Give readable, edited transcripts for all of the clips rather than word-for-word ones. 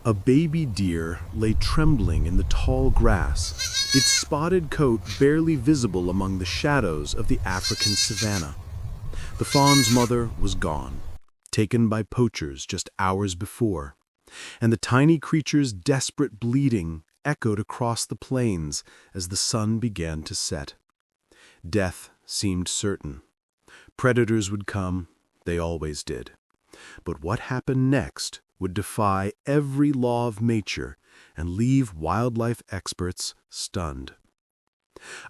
A baby deer lay trembling in the tall grass, its spotted coat barely visible among the shadows of the African savanna. The fawn's mother was gone, taken by poachers just hours before, and the tiny creature's desperate bleating echoed across the plains as the sun began to set. Death seemed certain. Predators would come, they always did. But what happened next would defy every law of nature and leave wildlife experts stunned.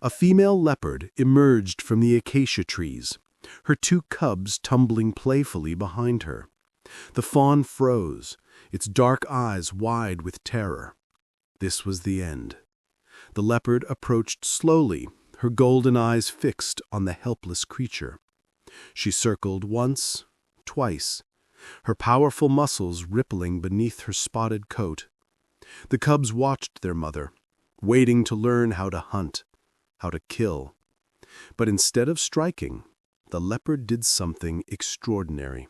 A female leopard emerged from the acacia trees, her two cubs tumbling playfully behind her. The fawn froze, its dark eyes wide with terror. This was the end. The leopard approached slowly, her golden eyes fixed on the helpless creature. She circled once, twice, her powerful muscles rippling beneath her spotted coat. The cubs watched their mother, waiting to learn how to hunt, how to kill. But instead of striking, the leopard did something extraordinary.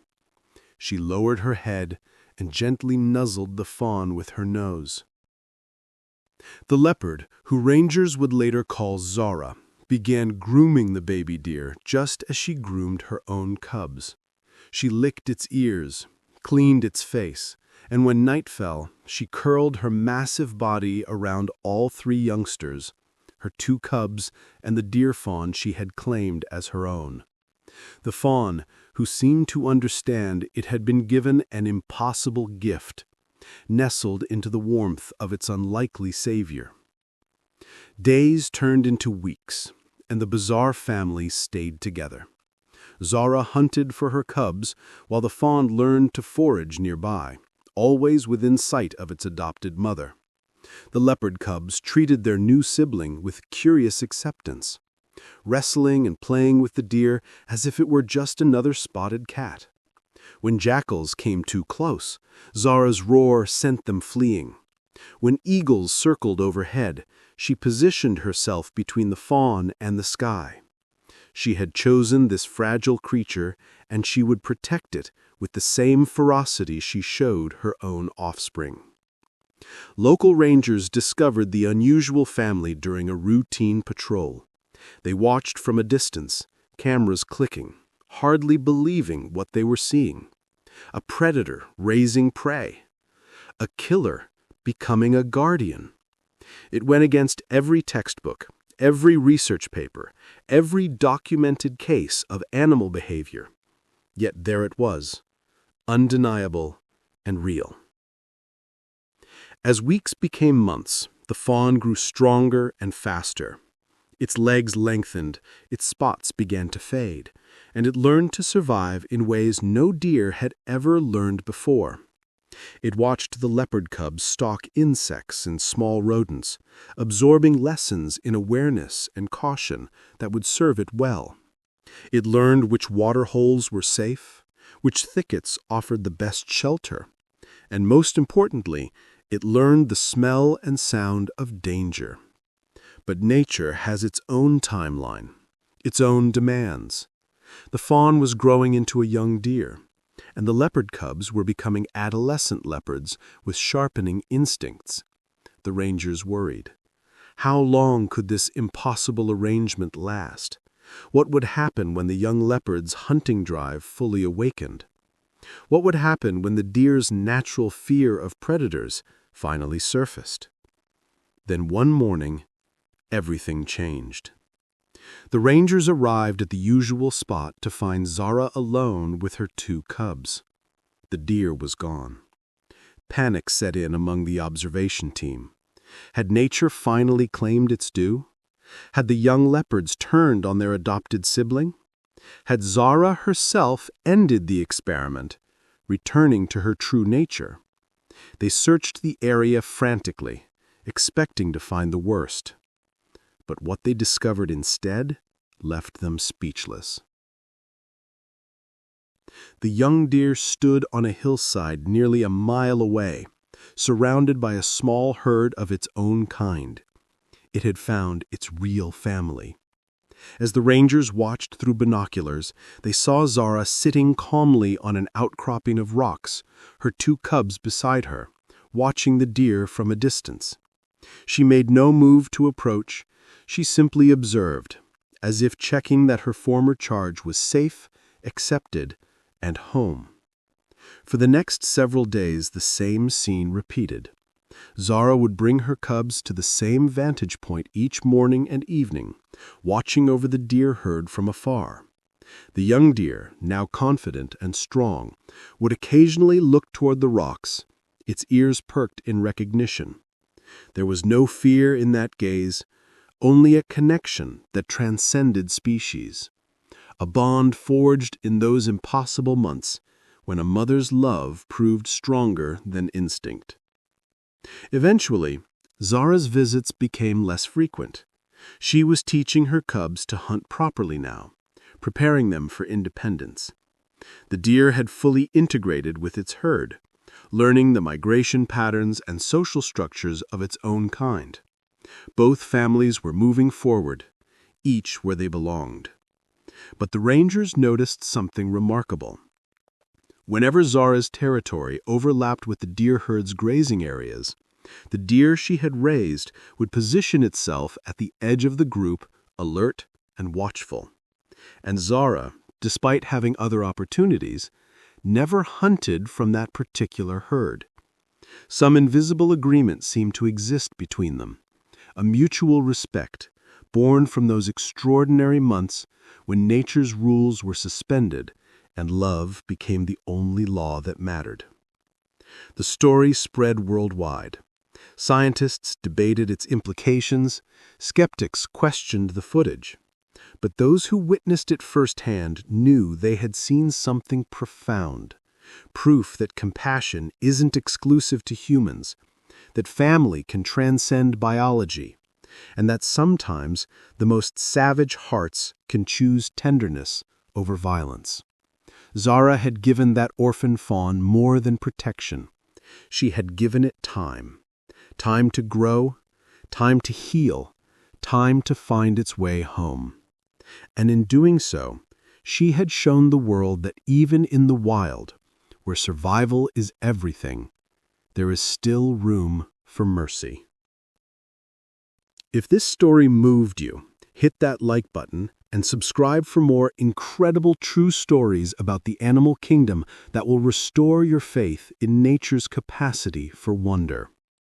She lowered her head and gently nuzzled the fawn with her nose. The leopard, who rangers would later call Zara, began grooming the baby deer just as she groomed her own cubs. She licked its ears, cleaned its face, and when night fell, she curled her massive body around all three youngsters, her two cubs and the deer fawn she had claimed as her own. The fawn, who seemed to understand it had been given an impossible gift, nestled into the warmth of its unlikely savior. Days turned into weeks, and the bizarre family stayed together. Zara hunted for her cubs, while the fawn learned to forage nearby, always within sight of its adopted mother. The leopard cubs treated their new sibling with curious acceptance, wrestling and playing with the deer as if it were just another spotted cat. When jackals came too close, Zara's roar sent them fleeing. When eagles circled overhead, she positioned herself between the fawn and the sky. She had chosen this fragile creature, and she would protect it with the same ferocity she showed her own offspring. Local rangers discovered the unusual family during a routine patrol. They watched from a distance, cameras clicking, hardly believing what they were seeing. A predator raising prey. A killer becoming a guardian. It went against every textbook, every research paper, every documented case of animal behavior. Yet there it was, undeniable and real. As weeks became months, the fawn grew stronger and faster. Its legs lengthened, its spots began to fade, and it learned to survive in ways no deer had ever learned before. It watched the leopard cubs stalk insects and small rodents, absorbing lessons in awareness and caution that would serve it well. It learned which water holes were safe, which thickets offered the best shelter, and most importantly, it learned the smell and sound of danger. But nature has its own timeline, its own demands. The fawn was growing into a young deer, and the leopard cubs were becoming adolescent leopards with sharpening instincts. The rangers worried. How long could this impossible arrangement last? What would happen when the young leopard's hunting drive fully awakened? What would happen when the deer's natural fear of predators finally surfaced? Then one morning, everything changed. The rangers arrived at the usual spot to find Zara alone with her two cubs. The deer was gone. Panic set in among the observation team. Had nature finally claimed its due? Had the young leopards turned on their adopted sibling? Had Zara herself ended the experiment, returning to her true nature? They searched the area frantically, expecting to find the worst. But what they discovered instead left them speechless. The young deer stood on a hillside nearly a mile away, surrounded by a small herd of its own kind. It had found its real family. As the rangers watched through binoculars, they saw Zara sitting calmly on an outcropping of rocks, her two cubs beside her, watching the deer from a distance. She made no move to approach. She simply observed, as if checking that her former charge was safe, accepted, and home. For the next several days, the same scene repeated. Zara would bring her cubs to the same vantage point each morning and evening, watching over the deer herd from afar. The young deer, now confident and strong, would occasionally look toward the rocks, its ears perked in recognition. There was no fear in that gaze, only a connection that transcended species, a bond forged in those impossible months when a mother's love proved stronger than instinct. Eventually, Zara's visits became less frequent. She was teaching her cubs to hunt properly now, preparing them for independence. The deer had fully integrated with its herd, learning the migration patterns and social structures of its own kind. Both families were moving forward, each where they belonged. But the rangers noticed something remarkable. Whenever Zara's territory overlapped with the deer herd's grazing areas, the deer she had raised would position itself at the edge of the group, alert and watchful. And Zara, despite having other opportunities, never hunted from that particular herd. Some invisible agreement seemed to exist between them, a mutual respect, born from those extraordinary months when nature's rules were suspended and love became the only law that mattered. The story spread worldwide. Scientists debated its implications, skeptics questioned the footage. But those who witnessed it firsthand knew they had seen something profound, proof that compassion isn't exclusive to humans, that family can transcend biology, and that sometimes the most savage hearts can choose tenderness over violence. Zara had given that orphan fawn more than protection. She had given it time. Time to grow, time to heal, time to find its way home. And in doing so, she had shown the world that even in the wild, where survival is everything, there is still room for mercy. If this story moved you, hit that like button and subscribe for more incredible true stories about the animal kingdom that will restore your faith in nature's capacity for wonder.